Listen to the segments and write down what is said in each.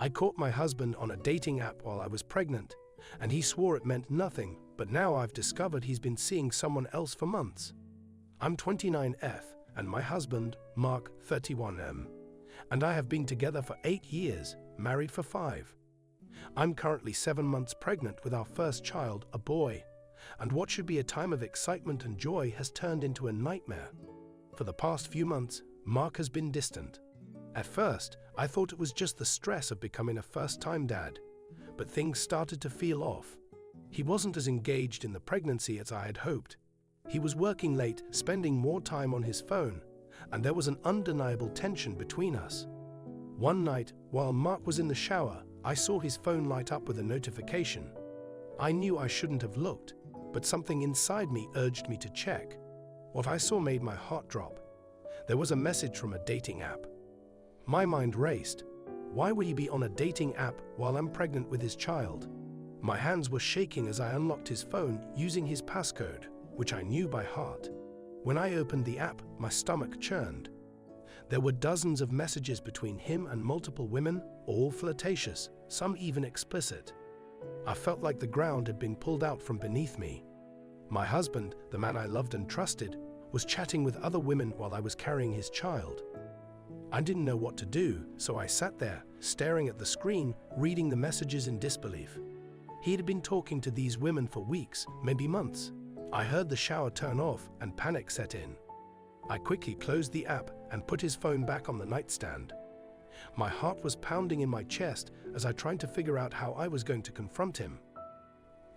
I caught my husband on a dating app while I was pregnant, and he swore it meant nothing, but now I've discovered he's been seeing someone else for months. I'm 29F, and my husband, Mark, 31M, and I have been together for 8 years, married for 5. I'm currently 7 months pregnant with our first child, a boy, and what should be a time of excitement and joy has turned into a nightmare. For the past few months, Mark has been distant. At first, I thought it was just the stress of becoming a first-time dad, but things started to feel off. He wasn't as engaged in the pregnancy as I had hoped. He was working late, spending more time on his phone, and there was an undeniable tension between us. One night, while Mark was in the shower, I saw his phone light up with a notification. I knew I shouldn't have looked, but something inside me urged me to check. What I saw made my heart drop. There was a message from a dating app. My mind raced. Why would he be on a dating app while I'm pregnant with his child? My hands were shaking as I unlocked his phone using his passcode, which I knew by heart. When I opened the app, my stomach churned. There were dozens of messages between him and multiple women, all flirtatious, some even explicit. I felt like the ground had been pulled out from beneath me. My husband, the man I loved and trusted, was chatting with other women while I was carrying his child. I didn't know what to do, so I sat there, staring at the screen, reading the messages in disbelief. He had been talking to these women for weeks, maybe months. I heard the shower turn off and panic set in. I quickly closed the app and put his phone back on the nightstand. My heart was pounding in my chest as I tried to figure out how I was going to confront him.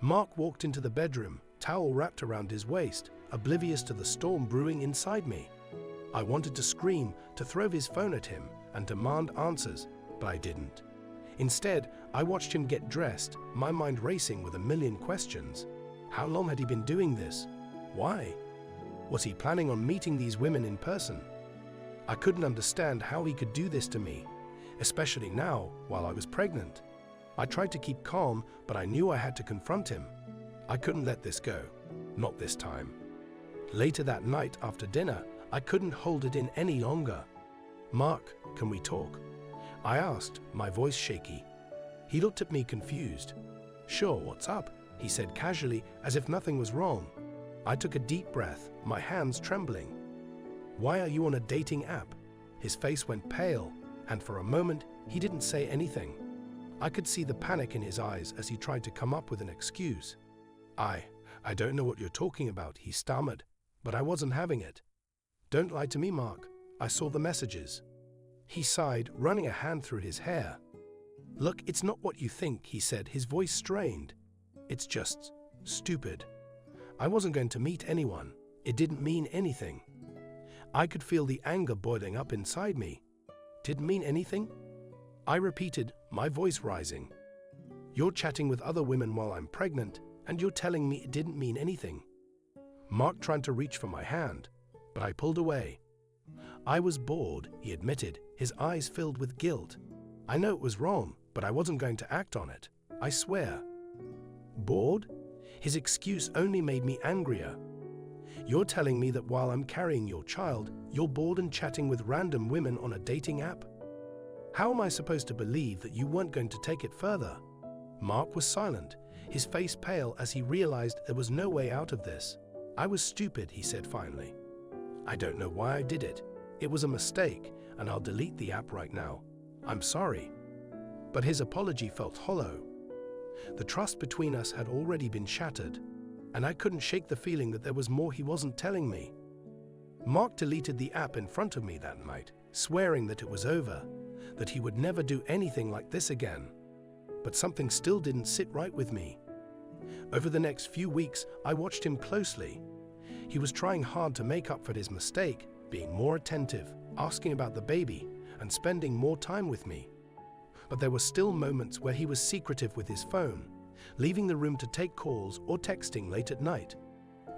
Mark walked into the bedroom, towel wrapped around his waist, oblivious to the storm brewing inside me. I wanted to scream, to throw his phone at him and demand answers, but I didn't. Instead, I watched him get dressed, my mind racing with a million questions. How long had he been doing this? Why? Was he planning on meeting these women in person? I couldn't understand how he could do this to me, especially now, while I was pregnant. I tried to keep calm, but I knew I had to confront him. I couldn't let this go. Not this time. Later that night, after dinner, I couldn't hold it in any longer. "Mark, can we talk?" I asked, my voice shaky. He looked at me confused. "Sure, what's up?" he said casually, as if nothing was wrong. I took a deep breath, my hands trembling. "Why are you on a dating app?" His face went pale, and for a moment, he didn't say anything. I could see the panic in his eyes as he tried to come up with an excuse. I don't know what you're talking about," he stammered, but I wasn't having it. "Don't lie to me, Mark. I saw the messages." He sighed, running a hand through his hair. "Look, it's not what you think," he said, his voice strained. "It's just stupid. I wasn't going to meet anyone. It didn't mean anything." I could feel the anger boiling up inside me. "Didn't mean anything?" I repeated, my voice rising. "You're chatting with other women while I'm pregnant, and you're telling me it didn't mean anything." Mark tried to reach for my hand, but I pulled away. I was bored, he admitted, his eyes filled with guilt. I know it was wrong, but I wasn't going to act on it. I swear. Bored? His excuse only made me angrier. "You're telling me that while I'm carrying your child, you're bored and chatting with random women on a dating app? How am I supposed to believe that you weren't going to take it further?" Mark was silent, his face pale as he realized there was no way out of this. "I was stupid," he said finally. "I don't know why I did it. It was a mistake, and I'll delete the app right now. I'm sorry." But his apology felt hollow. The trust between us had already been shattered, and I couldn't shake the feeling that there was more he wasn't telling me. Mark deleted the app in front of me that night, swearing that it was over, that he would never do anything like this again. But something still didn't sit right with me. Over the next few weeks, I watched him closely. He was trying hard to make up for his mistake, being more attentive, asking about the baby, and spending more time with me. But there were still moments where he was secretive with his phone, leaving the room to take calls or texting late at night.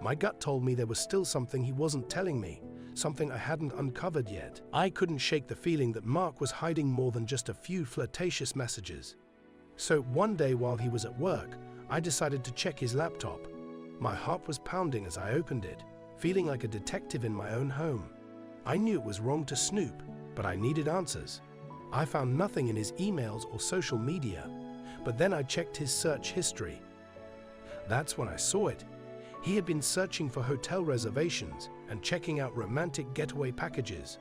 My gut told me there was still something he wasn't telling me, something I hadn't uncovered yet. I couldn't shake the feeling that Mark was hiding more than just a few flirtatious messages. So one day while he was at work, I decided to check his laptop. My heart was pounding as I opened it, feeling like a detective in my own home. I knew it was wrong to snoop, but I needed answers. I found nothing in his emails or social media, but then I checked his search history. That's when I saw it. He had been searching for hotel reservations and checking out romantic getaway packages.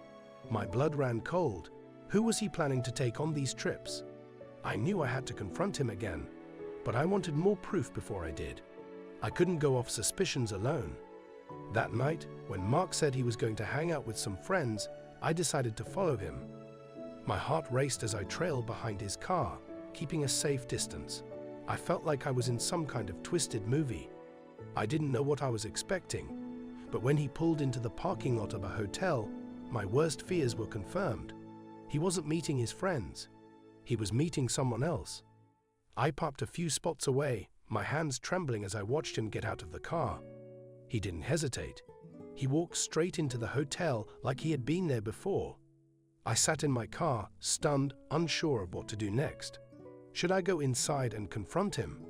My blood ran cold. Who was he planning to take on these trips? I knew I had to confront him again, but I wanted more proof before I did. I couldn't go off suspicions alone. That night, when Mark said he was going to hang out with some friends, I decided to follow him. My heart raced as I trailed behind his car, keeping a safe distance. I felt like I was in some kind of twisted movie. I didn't know what I was expecting, but when he pulled into the parking lot of a hotel, my worst fears were confirmed. He wasn't meeting his friends. He was meeting someone else. I parked a few spots away, my hands trembling as I watched him get out of the car. He didn't hesitate. He walked straight into the hotel like he had been there before. I sat in my car, stunned, unsure of what to do next. Should I go inside and confront him?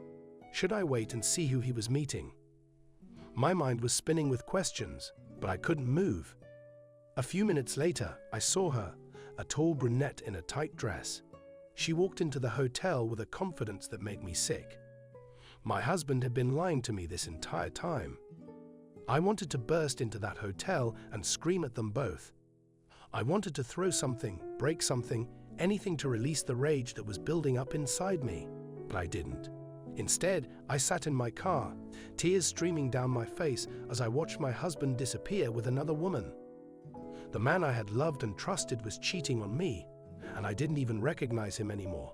Should I wait and see who he was meeting? My mind was spinning with questions, but I couldn't move. A few minutes later, I saw her, a tall brunette in a tight dress. She walked into the hotel with a confidence that made me sick. My husband had been lying to me this entire time. I wanted to burst into that hotel and scream at them both. I wanted to throw something, break something, anything to release the rage that was building up inside me, but I didn't. Instead, I sat in my car, tears streaming down my face as I watched my husband disappear with another woman. The man I had loved and trusted was cheating on me, and I didn't even recognize him anymore.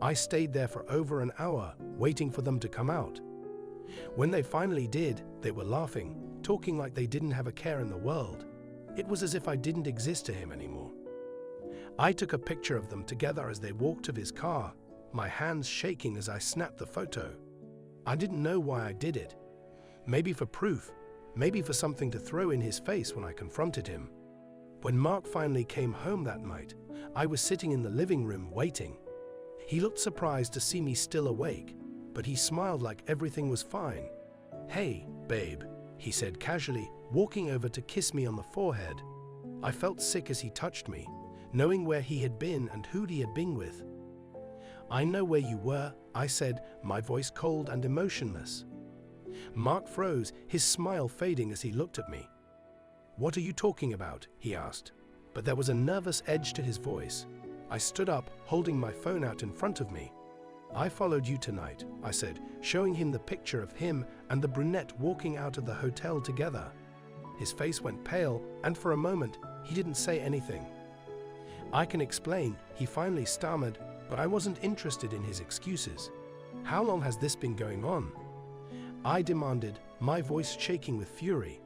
I stayed there for over an hour, waiting for them to come out. When they finally did, they were laughing, talking like they didn't have a care in the world. It was as if I didn't exist to him anymore. I took a picture of them together as they walked to his car, my hands shaking as I snapped the photo. I didn't know why I did it. Maybe for proof, maybe for something to throw in his face when I confronted him. When Mark finally came home that night, I was sitting in the living room waiting. He looked surprised to see me still awake, but he smiled like everything was fine. "Hey, babe," he said casually, walking over to kiss me on the forehead. I felt sick as he touched me, knowing where he had been and who he had been with. "I know where you were," I said, my voice cold and emotionless. Mark froze, his smile fading as he looked at me. "What are you talking about?" he asked, but there was a nervous edge to his voice. I stood up, holding my phone out in front of me. "I followed you tonight," I said, showing him the picture of him and the brunette walking out of the hotel together. His face went pale, and for a moment, he didn't say anything. "I can explain," he finally stammered, but I wasn't interested in his excuses. "How long has this been going on?" I demanded, my voice shaking with fury.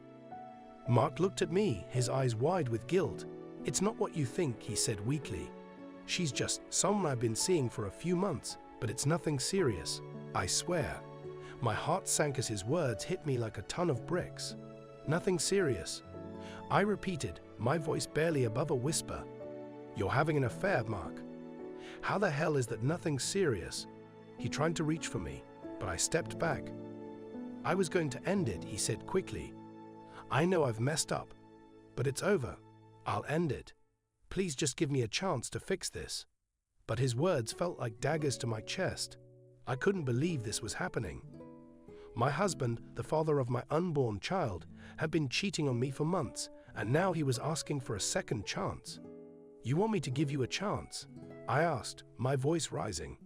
Mark looked at me, his eyes wide with guilt. "It's not what you think," he said weakly. "She's just someone I've been seeing for a few months, but it's nothing serious, I swear." My heart sank as his words hit me like a ton of bricks. "Nothing serious," I repeated, my voice barely above a whisper. "You're having an affair, Mark." "How the hell is that nothing serious?" He tried to reach for me, but I stepped back. "I was going to end it," he said quickly. "I know I've messed up, but it's over. I'll end it. Please just give me a chance to fix this." But his words felt like daggers to my chest. I couldn't believe this was happening. My husband, the father of my unborn child, had been cheating on me for months, and now he was asking for a second chance. "You want me to give you a chance?" I asked, my voice rising.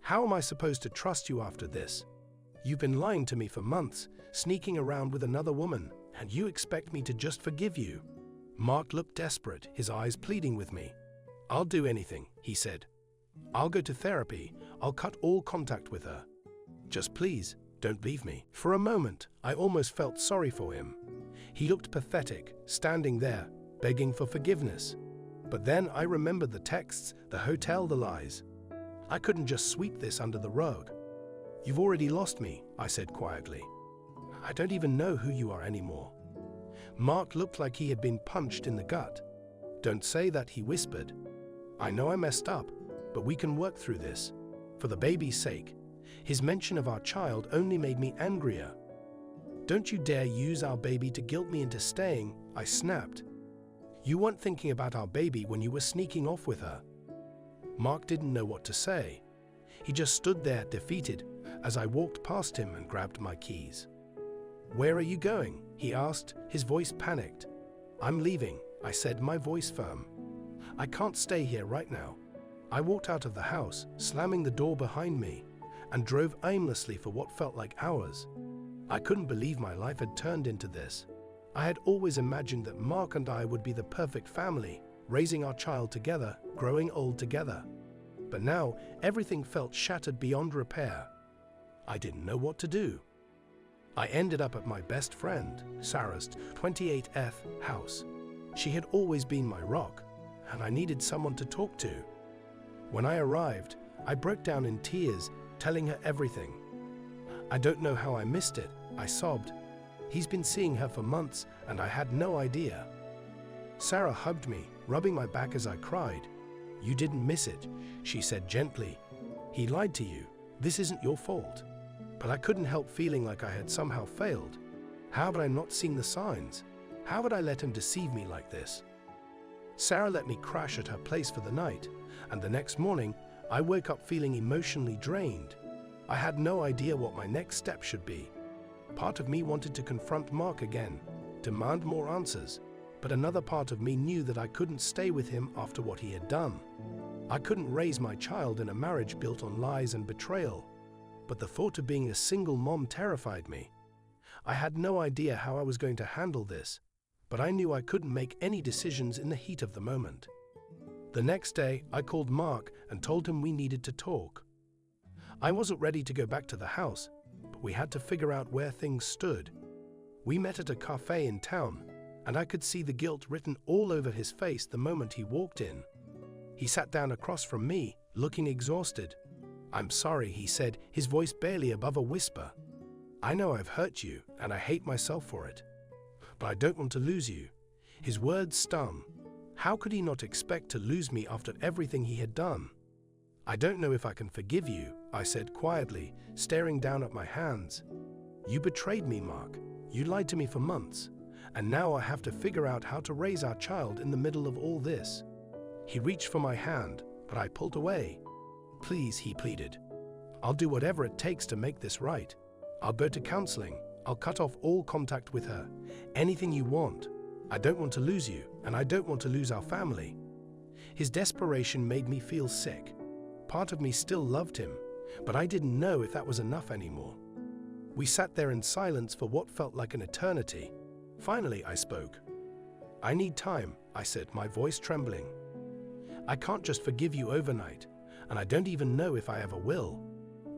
"How am I supposed to trust you after this? You've been lying to me for months, sneaking around with another woman, and you expect me to just forgive you?" Mark looked desperate, his eyes pleading with me. "I'll do anything," he said. "I'll go to therapy. I'll cut all contact with her. Just please, don't leave me." For a moment, I almost felt sorry for him. He looked pathetic, standing there, begging for forgiveness. But then I remembered the texts, the hotel, the lies. I couldn't just sweep this under the rug. "You've already lost me," I said quietly. "I don't even know who you are anymore." Mark looked like he had been punched in the gut. "Don't say that," he whispered. "I know I messed up, but we can work through this. For the baby's sake." His mention of our child only made me angrier. "Don't you dare use our baby to guilt me into staying," I snapped. "You weren't thinking about our baby when you were sneaking off with her. Mark didn't know what to say. He just stood there defeated as I walked past him and grabbed my keys. "Where are you going?" he asked, his voice panicked. "I'm leaving," I said, my voice firm. "I can't stay here right now." I walked out of the house, slamming the door behind me, and drove aimlessly for what felt like hours. I couldn't believe my life had turned into this. I had always imagined that Mark and I would be the perfect family, raising our child together, growing old together. But now, everything felt shattered beyond repair. I didn't know what to do. I ended up at my best friend, Sarah's 28th house. She had always been my rock, and I needed someone to talk to. When I arrived, I broke down in tears, telling her everything. "I don't know how I missed it," I sobbed. "He's been seeing her for months, and I had no idea." Sarah hugged me, rubbing my back as I cried. "You didn't miss it," she said gently. "He lied to you. This isn't your fault." But I couldn't help feeling like I had somehow failed. How had I not seen the signs? How had I let him deceive me like this? Sarah let me crash at her place for the night, and the next morning, I woke up feeling emotionally drained. I had no idea what my next step should be. Part of me wanted to confront Mark again, demand more answers, but another part of me knew that I couldn't stay with him after what he had done. I couldn't raise my child in a marriage built on lies and betrayal, but the thought of being a single mom terrified me. I had no idea how I was going to handle this, but I knew I couldn't make any decisions in the heat of the moment. The next day, I called Mark and told him we needed to talk. I wasn't ready to go back to the house, but we had to figure out where things stood. We met at a cafe in town, and I could see the guilt written all over his face the moment he walked in. He sat down across from me, looking exhausted. "I'm sorry," he said, his voice barely above a whisper. "I know I've hurt you, and I hate myself for it. But I don't want to lose you." His words stung. How could he not expect to lose me after everything he had done? "I don't know if I can forgive you," I said quietly, staring down at my hands. "You betrayed me, Mark. You lied to me for months, and now I have to figure out how to raise our child in the middle of all this." He reached for my hand, but I pulled away. "Please," he pleaded. "I'll do whatever it takes to make this right. I'll go to counseling. I'll cut off all contact with her. Anything you want. I don't want to lose you, and I don't want to lose our family." His desperation made me feel sick. Part of me still loved him, but I didn't know if that was enough anymore. We sat there in silence for what felt like an eternity. Finally, I spoke. "I need time," I said, my voice trembling. "I can't just forgive you overnight, and I don't even know if I ever will.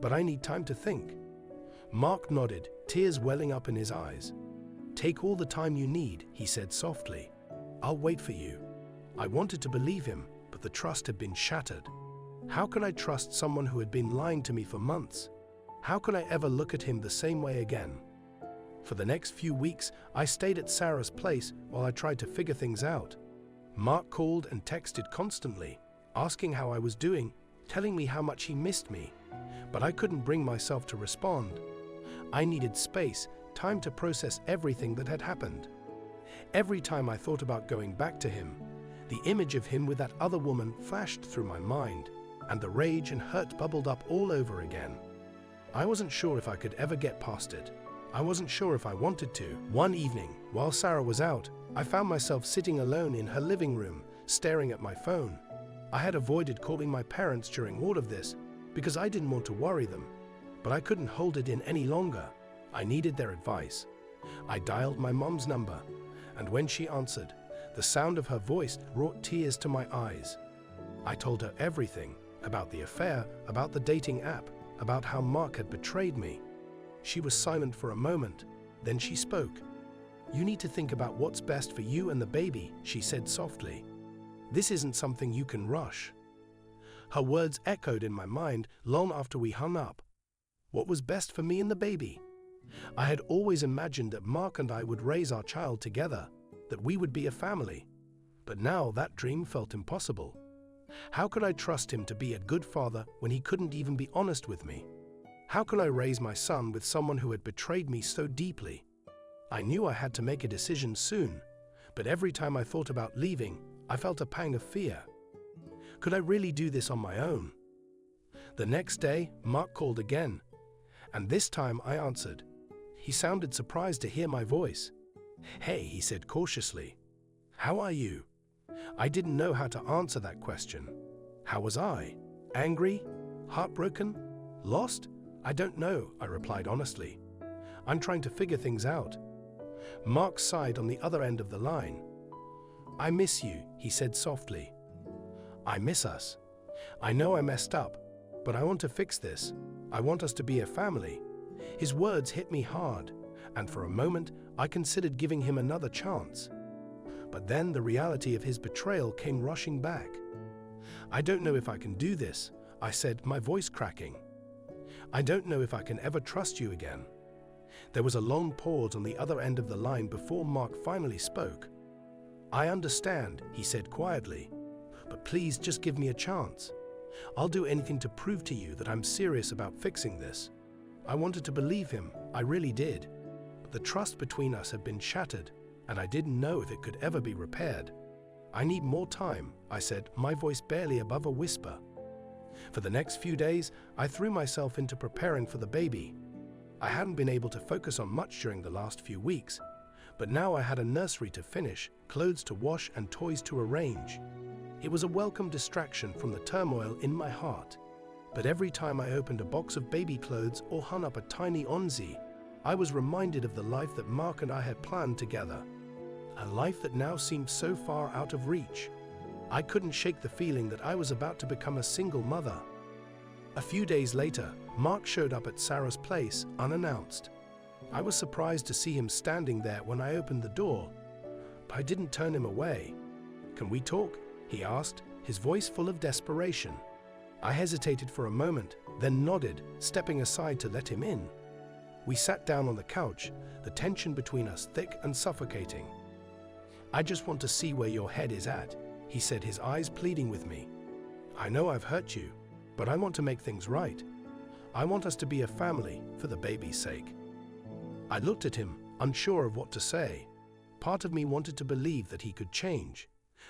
But I need time to think." Mark nodded, tears welling up in his eyes. "Take all the time you need," he said softly. "I'll wait for you." I wanted to believe him, but the trust had been shattered. How could I trust someone who had been lying to me for months? How could I ever look at him the same way again? For the next few weeks, I stayed at Sarah's place while I tried to figure things out. Mark called and texted constantly, asking how I was doing, telling me how much he missed me, but I couldn't bring myself to respond. I needed space, time to process everything that had happened. Every time I thought about going back to him, the image of him with that other woman flashed through my mind, and the rage and hurt bubbled up all over again. I wasn't sure if I could ever get past it. I wasn't sure if I wanted to. One evening, while Sarah was out, I found myself sitting alone in her living room, staring at my phone. I had avoided calling my parents during all of this because I didn't want to worry them, but I couldn't hold it in any longer. I needed their advice. I dialed my mom's number, and when she answered, the sound of her voice brought tears to my eyes. I told her everything, about the affair, about the dating app, about how Mark had betrayed me. She was silent for a moment, then she spoke. "You need to think about what's best for you and the baby," she said softly. "This isn't something you can rush." Her words echoed in my mind long after we hung up. What was best for me and the baby? I had always imagined that Mark and I would raise our child together, that we would be a family. But now that dream felt impossible. How could I trust him to be a good father when he couldn't even be honest with me? How could I raise my son with someone who had betrayed me so deeply? I knew I had to make a decision soon, but every time I thought about leaving, I felt a pang of fear. Could I really do this on my own? The next day, Mark called again, and this time I answered. He sounded surprised to hear my voice. "Hey," he said cautiously. "How are you?" I didn't know how to answer that question. How was I? Angry? Heartbroken? Lost? I don't know, I replied honestly. I'm trying to figure things out. Mark sighed on the other end of the line. "I miss you," he said softly. "I miss us. I know I messed up, but I want to fix this. I want us to be a family." His words hit me hard, and for a moment I considered giving him another chance. But then the reality of his betrayal came rushing back. "I don't know if I can do this," I said, my voice cracking. "I don't know if I can ever trust you again." There was a long pause on the other end of the line before Mark finally spoke. "I understand," he said quietly, "but please just give me a chance. I'll do anything to prove to you that I'm serious about fixing this." I wanted to believe him, I really did. But the trust between us had been shattered, and I didn't know if it could ever be repaired. "I need more time," I said, my voice barely above a whisper. For the next few days, I threw myself into preparing for the baby. I hadn't been able to focus on much during the last few weeks, but now I had a nursery to finish, clothes to wash, and toys to arrange. It was a welcome distraction from the turmoil in my heart. But every time I opened a box of baby clothes or hung up a tiny onesie, I was reminded of the life that Mark and I had planned together. A life that now seemed so far out of reach. I couldn't shake the feeling that I was about to become a single mother. A few days later, Mark showed up at Sarah's place, unannounced. I was surprised to see him standing there when I opened the door, but I didn't turn him away. "Can we talk?" he asked, his voice full of desperation. I hesitated for a moment, then nodded, stepping aside to let him in. We sat down on the couch, the tension between us thick and suffocating. "I just want to see where your head is at," he said, his eyes pleading with me. "I know I've hurt you, but I want to make things right. I want us to be a family for the baby's sake." I looked at him, unsure of what to say. Part of me wanted to believe that he could change,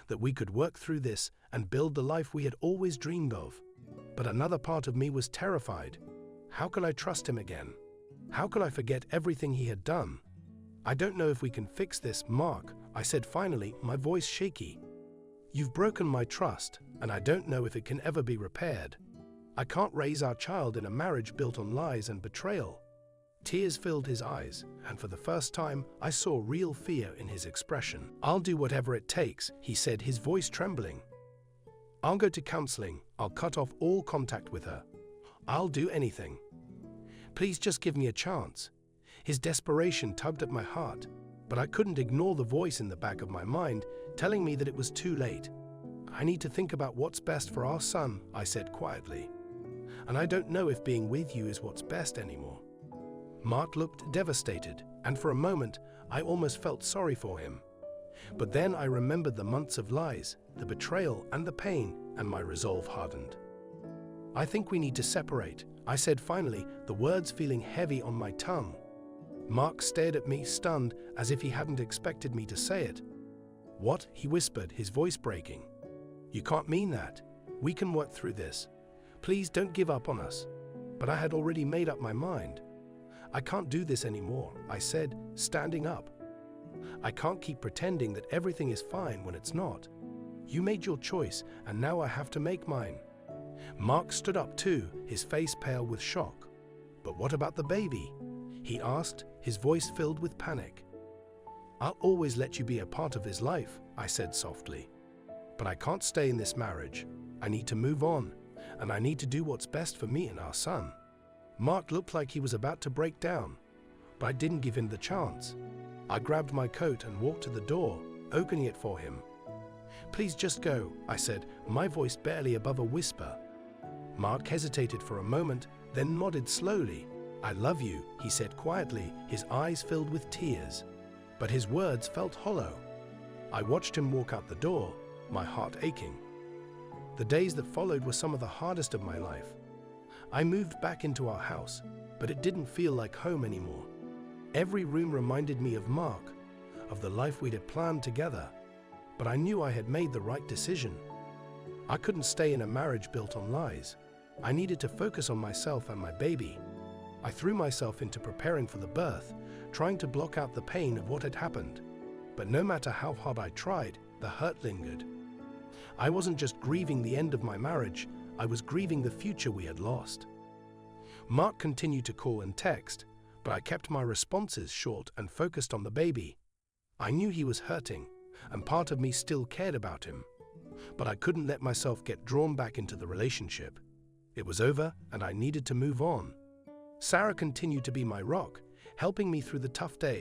that we could work through this and build the life we had always dreamed of. But another part of me was terrified. How could I trust him again? How could I forget everything he had done? "I don't know if we can fix this, Mark," I said finally, my voice shaky. "You've broken my trust, and I don't know if it can ever be repaired. I can't raise our child in a marriage built on lies and betrayal." Tears filled his eyes, and for the first time, I saw real fear in his expression. "I'll do whatever it takes," he said, his voice trembling. "I'll go to counseling. I'll cut off all contact with her. I'll do anything. Please just give me a chance." His desperation tugged at my heart, but I couldn't ignore the voice in the back of my mind telling me that it was too late. "I need to think about what's best for our son," I said quietly. "And I don't know if being with you is what's best anymore." Mark looked devastated, and for a moment, I almost felt sorry for him. But then I remembered the months of lies, the betrayal and the pain, and my resolve hardened. "I think we need to separate," I said finally, the words feeling heavy on my tongue. Mark stared at me, stunned, as if he hadn't expected me to say it. "What?" he whispered, his voice breaking. "You can't mean that. We can work through this. Please don't give up on us." But I had already made up my mind. "I can't do this anymore," I said, standing up. "I can't keep pretending that everything is fine when it's not. You made your choice, and now I have to make mine." Mark stood up too, his face pale with shock. "But what about the baby?" he asked, his voice filled with panic. "I'll always let you be a part of his life," I said softly. "But I can't stay in this marriage. I need to move on, and I need to do what's best for me and our son." Mark looked like he was about to break down, but I didn't give him the chance. I grabbed my coat and walked to the door, opening it for him. "Please just go," I said, my voice barely above a whisper. Mark hesitated for a moment, then nodded slowly. "I love you," he said quietly, his eyes filled with tears. But his words felt hollow. I watched him walk out the door, my heart aching. The days that followed were some of the hardest of my life. I moved back into our house, but it didn't feel like home anymore. Every room reminded me of Mark, of the life we'd had planned together. But I knew I had made the right decision. I couldn't stay in a marriage built on lies. I needed to focus on myself and my baby. I threw myself into preparing for the birth, trying to block out the pain of what had happened. But no matter how hard I tried, the hurt lingered. I wasn't just grieving the end of my marriage, I was grieving the future we had lost. Mark continued to call and text, but I kept my responses short and focused on the baby. I knew he was hurting, and part of me still cared about him. But I couldn't let myself get drawn back into the relationship. It was over, and I needed to move on. Sarah continued to be my rock, helping me through the tough days.